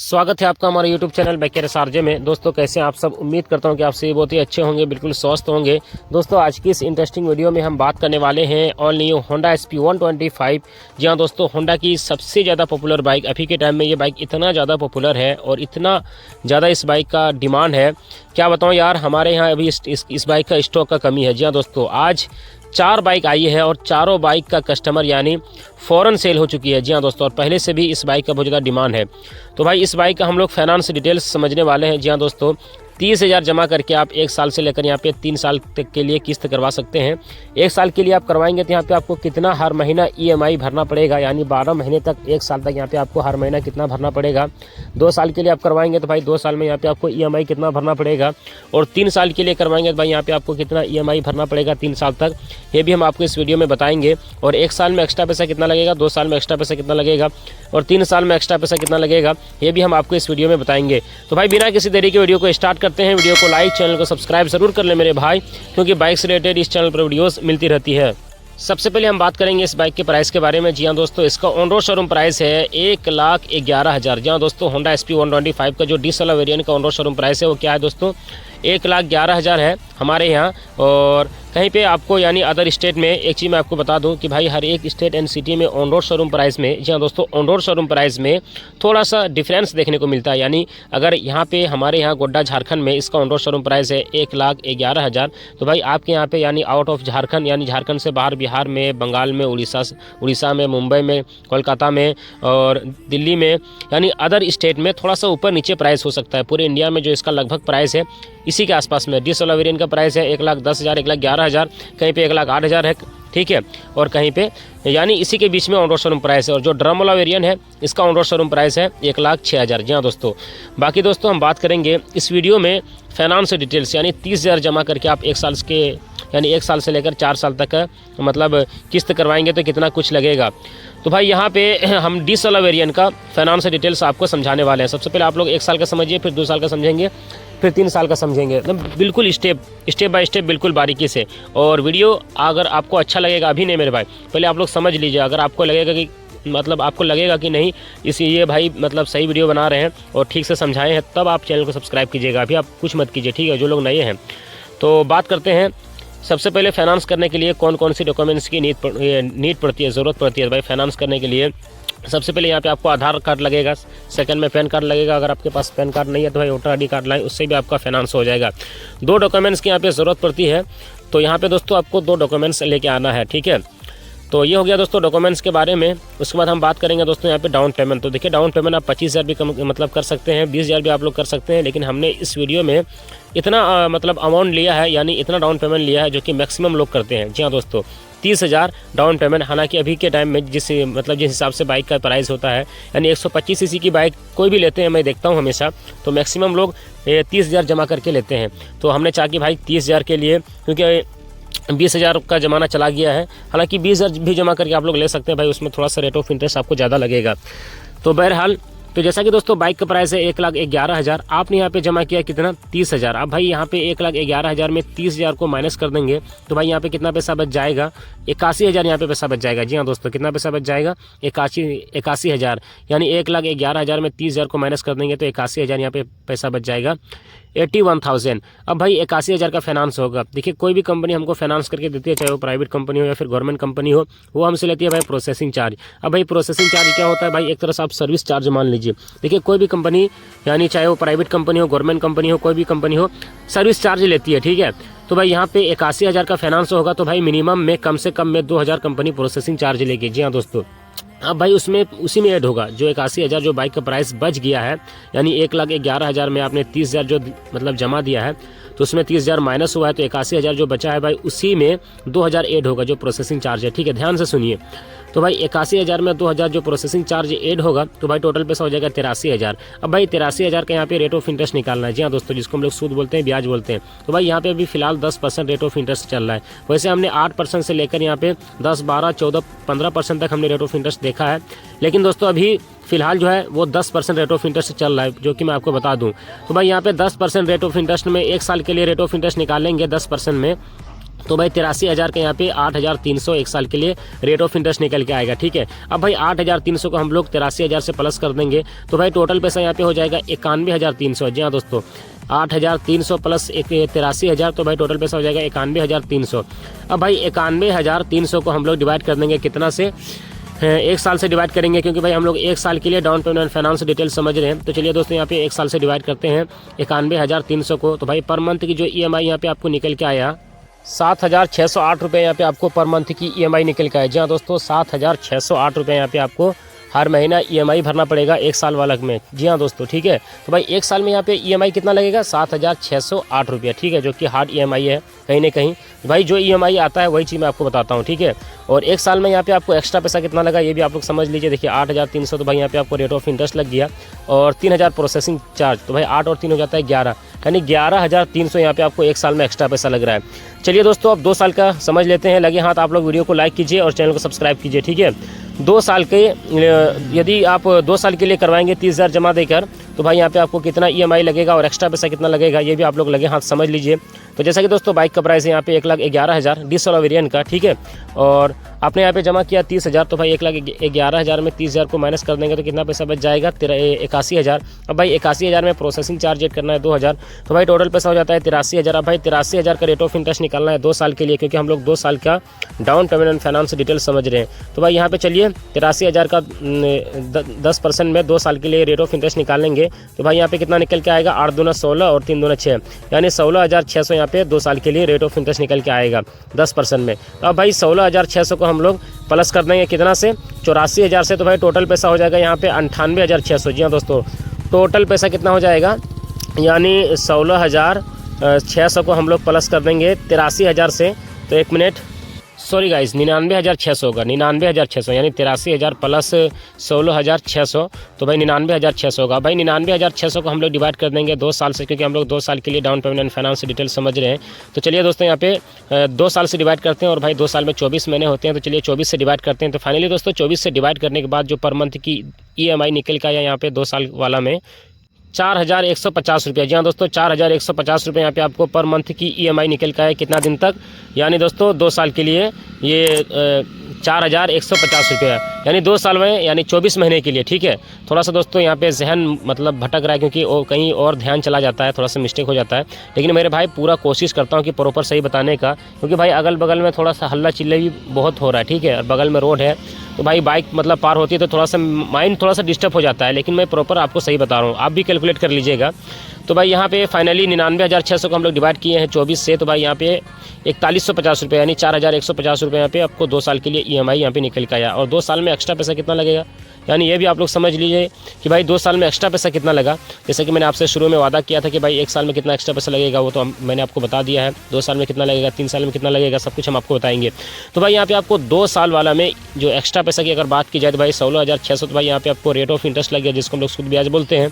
स्वागत है आपका हमारे YouTube चैनल बैकेर सार्जे में। दोस्तों कैसे हैं आप सब। उम्मीद करता हूं कि आप सभी बहुत ही अच्छे होंगे, बिल्कुल स्वस्थ होंगे। दोस्तों आज की इस इंटरेस्टिंग वीडियो में हम बात करने वाले हैं ऑल न्यू होंडा SP 125। जी हाँ दोस्तों, होंडा की सबसे ज़्यादा पॉपुलर बाइक। अभी के टाइम में ये बाइक इतना ज़्यादा पॉपुलर है और इतना ज़्यादा इस बाइक का डिमांड है, क्या बताऊँ यार। हमारे यहाँ अभी इस बाइक का स्टॉक का कमी है। जी हाँ दोस्तों, आज 4 बाइक आई है और चारों बाइक का कस्टमर यानी फ़ौरन सेल हो चुकी है। जी हाँ दोस्तों, और पहले से भी इस बाइक का बहुत ज़्यादा डिमांड है। तो भाई इस बाइक का हम लोग फाइनेंस डिटेल्स समझने वाले हैं। जी हाँ दोस्तों, 30,000 जमा करके आप 1 साल से लेकर यहाँ पे 3 साल तक के लिए किस्त करवा सकते हैं। 1 साल के लिए आप करवाएंगे तो यहाँ पे आपको कितना हर महीना EMI भरना पड़ेगा, यानी 12 महीने तक 1 साल तक यहाँ पे आपको हर महीना कितना भरना पड़ेगा। 2 साल के लिए आप करवाएंगे तो भाई 2 साल में यहाँ पे आपको EMI कितना भरना पड़ेगा, और 3 साल के लिए करवाएंगे तो भाई यहाँ पे आपको कितना EMI भरना पड़ेगा 3 साल तक, ये भी हम आपको इस वीडियो में बताएंगे। और 1 साल में एक्स्ट्रा पैसा कितना लगेगा, 2 साल में एक्स्ट्रा पैसा कितना लगेगा, और 3 साल में एक्स्ट्रा पैसा कितना लगेगा, ये भी हम आपको इस वीडियो में बताएंगे। तो भाई बिना किसी देरी के वीडियो को स्टार्ट करते हैं। वीडियो को लाइक, चैनल को सब्सक्राइब जरूर कर ले मेरे भाई, क्योंकि बाइक से रिलेटेड इस चैनल पर वीडियोस मिलती रहती है। सबसे पहले हम बात करेंगे इस बाइक के प्राइस के बारे में। जी हाँ दोस्तों, इसका ऑन रोड शोरूम प्राइस है 1,11,000। जी हाँ दोस्तों, होंडा SP 125 का जो डीजल वाला वेरिएंट का ऑन रोड शोरूम प्राइस है वो क्या है दोस्तों, 1,11,000 है हमारे यहाँ। और कहीं पे आपको यानी अदर स्टेट में एक चीज़ मैं आपको बता दूं कि भाई हर एक स्टेट एंड सिटी में ऑन रोड शोरूम प्राइस में, जी हाँ दोस्तों, ऑन रोड शोरूम प्राइस में थोड़ा सा डिफरेंस देखने को मिलता है। यानी अगर यहाँ पे हमारे यहाँ गोड्डा झारखंड में इसका ऑन रोड शोरूम प्राइस है 1,11,000, तो भाई आपके यहाँ पे यानी आउट ऑफ झारखंड, यानी झारखंड से बाहर बिहार में, बंगाल में, उड़ीसा में, मुंबई में, कोलकाता में और दिल्ली में, यानी अदर स्टेट में थोड़ा सा ऊपर नीचे प्राइस हो सकता है। पूरे इंडिया में जो इसका लगभग प्राइस है इसी के आसपास में। डीजल वाला वेरिएंट का प्राइस है 1,10,000, 1,11,000, कहीं पे 1,08,000 है, ठीक है, और कहीं पे यानी इसी के बीच में ऑन रोड शोरूम प्राइस है। और जो ड्रम वाला वेरिएंट है इसका ऑन रोड शोरूम प्राइस है 1,06,000। जी हाँ दोस्तों, बाकी दोस्तों हम बात करेंगे इस वीडियो में फाइनेंस डिटेल्स, यानी 30,000 जमा करके आप 1 साल के यानी 1 साल से लेकर 4 साल तक मतलब किस्त करवाएंगे तो कितना कुछ लगेगा। तो भाई यहाँ पे हम डीजल वाला वेरिएंट का फाइनेंस डिटेल्स आपको समझाने वाले हैं। सबसे पहले आप लोग 1 साल का समझिए, फिर 2 साल का समझेंगे, फिर 3 साल का समझेंगे, तो बिल्कुल स्टेप बाय स्टेप, बिल्कुल बारीकी से। और वीडियो अगर आपको अच्छा लगेगा, अभी नहीं मेरे भाई, पहले आप लोग समझ लीजिए। अगर आपको लगेगा कि मतलब आपको लगेगा कि नहीं ये भाई मतलब सही वीडियो बना रहे हैं और ठीक से समझाए हैं, तब आप चैनल को सब्सक्राइब कीजिएगा। अभी आप कुछ मत कीजिए, ठीक है, जो लोग नए हैं। तो बात करते हैं सबसे पहले फाइनेंस करने के लिए कौन कौन सी डॉक्यूमेंट्स की नीड पड़ती है, ज़रूरत पड़ती है भाई फाइनेंस करने के लिए। सबसे पहले यहाँ पे आपको आधार कार्ड लगेगा, सेकंड में पैन कार्ड लगेगा। अगर आपके पास पैन कार्ड नहीं है तो भाई वोटर ID कार्ड लाएं, उससे भी आपका फाइनेंस हो जाएगा। 2 डॉक्यूमेंट्स की यहाँ पे ज़रूरत पड़ती है, तो यहाँ पे दोस्तों आपको 2 डॉक्यूमेंट्स लेके आना है, ठीक है। तो ये हो गया दोस्तों डॉक्यूमेंट्स के बारे में। उसके बाद हम बात करेंगे दोस्तों यहाँ पे डाउन पेमेंट। तो देखिए डाउन पेमेंट आप 25,000 भी मतलब कर सकते हैं, 20,000 भी आप लोग कर सकते हैं, लेकिन हमने इस वीडियो में इतना मतलब अमाउंट लिया है, यानी इतना डाउन पेमेंट लिया है जो कि मैक्सिमम लोग करते हैं। जी हाँ दोस्तों, 30,000 डाउन पेमेंट। हालांकि अभी के टाइम में जिस हिसाब से बाइक का प्राइस होता है, यानी 125 सीसी की बाइक कोई भी लेते हैं, मैं देखता हूँ हमेशा, तो मैक्सिमम लोग 30,000 जमा करके लेते हैं। तो हमने चाहा कि भाई 30,000 के लिए, क्योंकि 20,000 का ज़माना चला गया है, हालांकि 20,000 भी जमा करके आप लोग ले सकते हैं भाई, उसमें थोड़ा सा रेट ऑफ इंटरेस्ट आपको ज़्यादा लगेगा। तो बहरहाल, तो जैसा कि दोस्तों बाइक का प्राइस है 1,11,000, आपने यहाँ पे जमा किया कितना 30,000। अब भाई यहाँ पे 1,11,000 में 30,000 को माइनस कर देंगे तो भाई यहाँ पे कितना पैसा बच जाएगा, 81,000 यहाँ पे पैसा बच जाएगा। जी हाँ दोस्तों, कितना पैसा बच जाएगा, 81,000, यानी 1,11,000 में 30,000 को माइनस कर देंगे तो 81,000 यहाँ पे पैसा बच जाएगा, 81,000। अब भाई 81,000 का फाइनेंस होगा। देखिए कोई भी कंपनी हमको फाइनेंस करके देती है, चाहे वो प्राइवेट कंपनी हो या फिर गवर्नमेंट कंपनी हो, वो हमसे लेती है भाई प्रोसेसिंग चार्ज। अब भाई प्रोसेसिंग चार्ज क्या होता है भाई, एक तरह से आप सर्विस चार्ज मान लीजिए। देखिए कोई भी कंपनी, यानी चाहे वो प्राइवेट कंपनी हो, गवर्नमेंट कंपनी हो, कोई भी कंपनी हो, सर्विस चार्ज लेती है, ठीक है। तो भाई यहाँ पे 81,000 का फाइनेंस होगा, तो भाई मिनिमम में कम से कम में 2,000 कंपनी प्रोसेसिंग चार्ज लेगी। जी हाँ दोस्तों, अब भाई उसमें उसी में ऐड होगा जो 81,000 जो बाइक का प्राइस बच गया है, यानी 1,11,000 में आपने 30,000 जो मतलब जमा दिया है, तो उसमें 30,000 माइनस हुआ है, तो 81,000 जो बचा है भाई उसी में 2,000 ऐड होगा जो प्रोसेसिंग चार्ज है, ठीक है, ध्यान से सुनिए। तो भाई 81,000 में 2,000 जो प्रोसेसिंग चार्ज ऐड होगा, तो भाई टोटल पैसा हो जाएगा 83,000। अब भाई 83,000 का यहाँ पे रेट ऑफ इंटरेस्ट निकालना है। जी हाँ दोस्तों, जिसको हम लोग सूद बोलते हैं, ब्याज बोलते हैं। तो भाई यहाँ पे अभी फिलहाल 10% रेट ऑफ इंटरेस्ट चल रहा है। वैसे हमने 8% से लेकर यहाँ पे 10, 12, 14, 15% तक हमने रेट ऑफ इंटरेस्ट देखा है, लेकिन दोस्तों अभी फिलहाल जो है वो 10% रेट ऑफ इंटरेस्ट चल रहा है, जो कि मैं आपको बता दूं। तो भाई यहाँ पे 10% रेट ऑफ इंटरेस्ट में 1 साल के लिए रेट ऑफ इंटरेस्ट निकालेंगे 10% में, तो भाई 83,000 का यहाँ पे 8,300 एक साल के लिए रेट ऑफ इंटरेस्ट निकल के आएगा। ठीक है, अब भाई 8,300 को हम लोग 83,000 से प्लस कर देंगे तो भाई टोटल पैसा यहाँ पे हो जाएगा 91,300। जी हाँ दोस्तों, 8,300 प्लस 83,000 तो भाई टोटल पैसा हो जाएगा 91,300। अब भाई 91,300 को हम लोग डिवाइड कर देंगे कितना से, एक साल से डिवाइड करेंगे, क्योंकि भाई हम लोग एक साल के लिए डाउन पेमेंट फाइनेंस डिटेल समझ रहे हैं। तो चलिए दोस्तों यहाँ पे एक साल से डिवाइड करते हैं 91,300 को। तो भाई पर मंथ की जो EMI यहाँ पे आपको निकल के आया 7,608 रुपये यहाँ पे आपको पर मंथ की EMI निकल के आया। जी हाँ दोस्तों, 7,608 रुपये यहाँ पे आपको हर महीना EMI भरना पड़ेगा एक साल वाला में। जी हाँ दोस्तों, ठीक है। तो भाई एक साल में यहाँ पे EMI कितना लगेगा, 7,608 रुपये। ठीक है, जो कि हार्ड EMI है कहीं ना कहीं। भाई जो EMI आता है वही चीज़ मैं आपको बताता हूँ। ठीक है, और एक साल में यहाँ पे आपको एक्स्ट्रा पैसा कितना लगा ये भी आप लोग समझ लीजिए। देखिए 8,300 तो भाई यहाँ पे आपको रेट ऑफ इंटरेस्ट लग गया, और 3,000 प्रोसेसिंग चार्ज। तो भाई 8 और 3 हो जाता है 11, यानी 11,300 यहाँ पे आपको एक साल में एक्स्ट्रा पैसा लग रहा है। चलिए दोस्तों, अब 2 साल का समझ लेते हैं। लगे हाथ आप लोग वीडियो को लाइक कीजिए और चैनल को सब्सक्राइब कीजिए। ठीक है, 2 साल के यदि आप 2 साल के लिए करवाएंगे 30,000 जमा देकर, तो भाई यहाँ पे आपको कितना EMI लगेगा और एक्स्ट्रा पैसा कितना लगेगा ये भी आप लोग लगे हाथ समझ लीजिए। तो जैसा कि दोस्तों बाइक का प्राइस है यहाँ पे 1,11,000 डीजल और वेरिएंट का। ठीक है, और आपने यहाँ पे जमा किया 30,000, तो भाई 1,11,000 में 30,000 को माइनस कर देंगे तो कितना पैसा बच जाएगा, 81,000। अब भाई 81,000 में प्रोसेसिंग चार्ज एड करना है 2,000, तो भाई टोटल पैसा हो जाता है 83,000। अब भाई 83,000 का रेट ऑफ इंटरेस्ट निकालना है 2 साल के लिए, क्योंकि हम लोग 2 साल का down payment and finance detail समझ रहे हैं। तो भाई यहाँ पे चलिए 83,000 का 10% में 2 साल के लिए रेट ऑफ इंटरेस्ट निकालेंगे तो भाई यहाँ पे कितना निकल के आएगा, 8 दूना 16 और 3 दूना 6, यानी 16,600 यहाँ पे 2 साल के लिए रेट ऑफ इंटरेस्ट निकल के आएगा 10% में। तो अब भाई 16,600 को हम लोग प्लस कर देंगे कितना से, 84,000 से। तो भाई टोटल पैसा हो जाएगा यहाँ पे 98,600। जी हाँ दोस्तों, टोटल पैसा कितना हो जाएगा, यानी 16,600 को हम लोग प्लस कर देंगे 83,000 से। तो 1 मिनट, सॉरी गाइस, 99,600 होगा, 99,600, यानी 83,000 प्लस 16,600, तो भाई 99,600 होगा। भाई 99,600 को हम लोग डिवाइड कर देंगे 2 साल से, क्योंकि हम लोग 2 साल के लिए down payment and finance detail समझ रहे हैं। तो चलिए दोस्तों यहाँ पे 2 साल से डिवाइड करते हैं, और भाई 2 साल में 24 महीने होते हैं, तो चलिए 24 से डिवाइड करते हैं। तो फाइनली दोस्तों 24 से डिवाइड करने के बाद जो पर मंथ की EMI निकल के आया यहाँ पे 2 साल वाला में 4,150 रुपये। जी हाँ दोस्तों, 4,150 रुपये यहाँ पे आपको पर मंथ की EMI निकल का है कितना दिन तक, यानी दोस्तों 2 साल के लिए ये 4,150 रुपये है, यानी 2 साल में, यानी 24 महीने के लिए। ठीक है, थोड़ा सा दोस्तों यहाँ पे जहन मतलब भटक रहा है, क्योंकि कहीं और ध्यान चला जाता है, थोड़ा सा मिस्टेक हो जाता है। लेकिन मेरे भाई पूरा कोशिश करता हूँ कि प्रॉपर सही बताने का, क्योंकि भाई अगल बगल में थोड़ा सा हल्ला चिल्ले भी बहुत हो रहा है। ठीक है, और बगल में रोड है, तो भाई बाइक मतलब पार होती है तो थोड़ा सा माइंड थोड़ा सा डिस्टर्ब हो जाता है, लेकिन मैं प्रॉपर आपको सही बता रहा हूँ, आप भी कैलकुलेट कर लीजिएगा। तो भाई यहाँ पे फाइनली 99,600 को हम लोग डिवाइड किए हैं 24 से, तो भाई यहाँ पे 4150 रुपये, यानी 4,150 रुपये यहाँ पे आपको 2 साल के लिए EMI यहाँ पे निकल के आया। और 2 साल में एक्स्ट्रा पैसा कितना लगेगा, यानी ये भी आप लोग समझ लीजिए कि भाई 2 साल में एक्स्ट्रा पैसा कितना लगा। जैसे कि मैंने आपसे शुरू में वादा किया था कि भाई 1 साल में कितना एक्स्ट्रा पैसा लगेगा, वो तो मैंने आपको बता दिया है। 2 साल में कितना लगेगा, 3 साल में कितना लगेगा, सब कुछ हम आपको बताएंगे। तो भाई यहाँ पे आपको 2 साल वाला में जो एक्स्ट्रा पैसा की अगर बात की जाए तो भाई 16,600, तो भाई यहाँ पे आपको रेट ऑफ इंटरेस्ट लग गया, जिसको हम लोग सूद ब्याज बोलते हैं,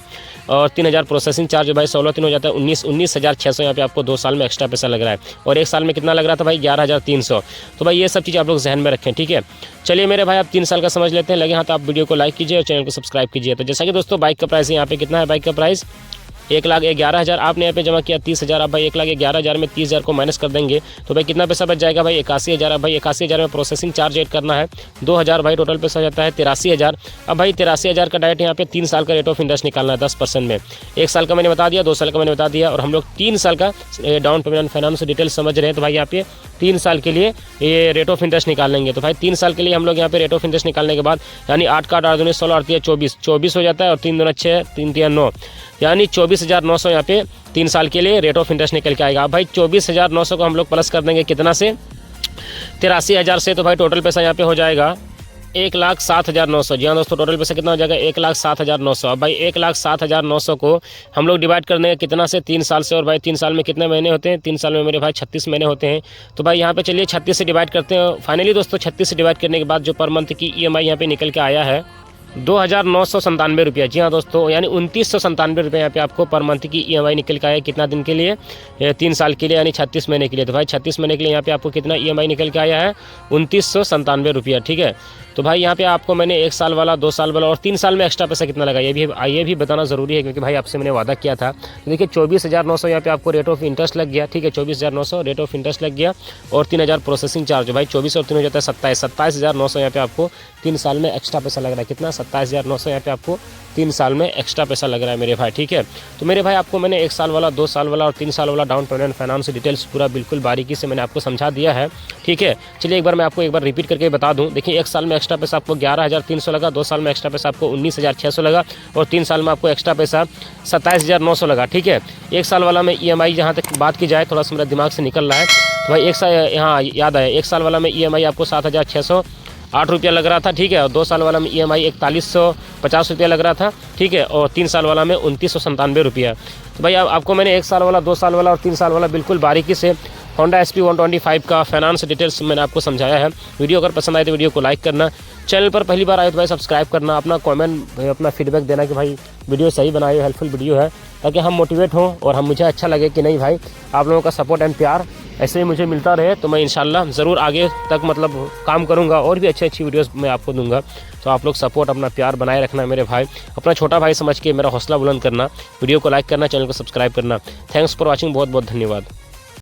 और 3,000 प्रोसेसिंग चार्ज, भाई 16 हो जाता है 19,600 यहाँ पे आपको 2 साल में एक्स्ट्रा पैसा लग रहा है। और 1 साल में कितना लग रहा था भाई, 11,300। तो भाई ये सब चीज़ आप लोग जहन में रखें। ठीक है, चलिए मेरे भाई आप 3 साल का समझ लेते हैं। लगे हाथ आप वीडियो को लाइक कीजिए और चैनल को सब्सक्राइब कीजिए। तो जैसा कि दोस्तों बाइक का प्राइस है यहाँ पे कितना है, बाइक का प्राइस 1,11,000, आपने यहाँ पे जमा किया 30,000। अब भाई 1,11,000 में 30,000 को माइनस कर देंगे तो भाई कितना पैसा बच जाएगा, भाई 81,000। अब भाई 81,000 में प्रोसेसिंग चार्ज ऐड करना है 2,000, भाई टोटल पैसा हो जाता है 83,000। अब भाई 83,000 का डायरेक्ट यहाँ पे 3 साल का रेट ऑफ इंटरेस्ट निकालना है 10% में। 1 साल का मैंने बता दिया, 2 साल का मैंने बता दिया, और हम लोग 3 साल का डाउन पेमेंट फाइनेंस डिटेल समझ रहे हैं। तो भाई यहाँ पे 3 साल के लिए ये रेट ऑफ इंटरेस्ट निकालेंगे। तो भाई 3 साल के लिए हम लोग यहाँ पे रेट ऑफ इंटरेस्ट निकालने के बाद, यानी 8 का 8 दूनी 16 और 24 हो जाता है, और 3 दूना 6, 3 3 9, यानी 24,900 यहाँ पे 3 साल के लिए रेट ऑफ इंटरेस्ट निकल के आएगा। अब भाई 24,900 को हम लोग प्लस कर देंगे कितना से, 83,000 से। तो भाई टोटल पैसा यहाँ पे हो जाएगा 1,07,900। जी हाँ दोस्तों, टोटल पैसा कितना हो जाएगा, 1,07,900। अब भाई 1,07,900 को हम लोग डिवाइड कर देंगे कितना से, 3 साल से। और भाई 3 साल में कितने महीने होते हैं, 3 साल में मेरे भाई 36 महीने होते हैं। तो भाई यहाँ पे चलिए 36 से डिवाइड करते हैं। फाइनली दोस्तों 36 से डिवाइड करने के बाद जो पर मंथ की EMI यहाँ पे निकल के आया है 2,997 रुपये। जी हाँ दोस्तों, यानी 2,997 रुपये यहाँ पे आपको पर मंथ की EMI निकल के आया। कितना दिन के लिए, 3 साल के लिए, यानी 36 महीने के लिए। तो भाई 36 महीने के लिए यहाँ पे आपको कितना EMI निकल के आया है, 2,997 रुपये। ठीक है, तो भाई यहाँ पे आपको मैंने 1 साल वाला, 2 साल वाला और 3 साल में एक्स्ट्रा पैसा कितना लगा ये भी बताना ज़रूरी है, क्योंकि भाई आपसे मैंने वादा किया था। तो देखिए 24,900 यहाँ पे आपको रेट ऑफ इंटरेस्ट लग गया, ठीक है, 24,900 रेट ऑफ इंटरेस्ट लग गया और 3,000 प्रोसेसिंग चार्ज। भाई 24 और 3 हो जाता है 27,900 यहाँ पे आपको 3 साल में एक्स्ट्रा पैसा लग रहा है। कितना? 27,900 यहाँ पे आपको 3 साल में एक्स्ट्रा पैसा लग रहा है मेरे भाई, ठीक है। तो मेरे भाई आपको मैंने 1 साल वाला, 2 साल वाला और 3 साल वाला डाउन पेमेंट फाइनेंस डिटेल्स पूरा बिल्कुल बारीकी से मैंने आपको समझा दिया है, ठीक है। चलिए मैं आपको एक बार रिपीट करके बता दूं। देखिए 1 साल में एक्स्ट्रा पैसा आपको 11,300 लगा, 2 साल में एक्स्ट्रा पैसा आपको 19,600 लगा और 3 साल में आपको एक्स्ट्रा पैसा 27,900 लगा, ठीक है। 1 साल वाला में EMI जहाँ तक बात की जाए, थोड़ा सा मेरा दिमाग से निकल रहा है, तो भाई 1 साल, यहाँ याद आया, 1 साल वाला में EMI आपको 7,608 रुपया लग रहा था, ठीक है। और 2 साल वाला में EMI 4,150 रुपया लग रहा था, ठीक है। और 3 साल वाला में 2,997 रुपया। तो भाई आपको मैंने 1 साल वाला, 2 साल वाला और 3 साल वाला बिल्कुल बारीकी से होंडा SP 125 का फाइनेंस डिटेल्स मैंने आपको समझाया है। वीडियो अगर पसंद आए तो वीडियो को लाइक करना, चैनल पर पहली बार आए तो भाई सब्सक्राइब करना, अपना कमेंट, अपना फीडबैक देना कि भाई वीडियो सही बनाई, हेल्पफुल वीडियो है, ताकि हम मोटिवेट हों और मुझे अच्छा लगे कि नहीं भाई आप लोगों का सपोर्ट एंड प्यार ऐसे ही मुझे मिलता रहे। तो मैं इंशाल्लाह ज़रूर आगे तक काम करूँगा और भी अच्छी वीडियोज़ मैं आपको दूंगा। तो आप लोग सपोर्ट, अपना प्यार बनाए रखना मेरे भाई, अपना छोटा भाई समझ के मेरा हौसला बुलंद करना, वीडियो को लाइक करना, चैनल को सब्सक्राइब करना। थैंक्स फॉर वॉचिंग, बहुत बहुत धन्यवाद।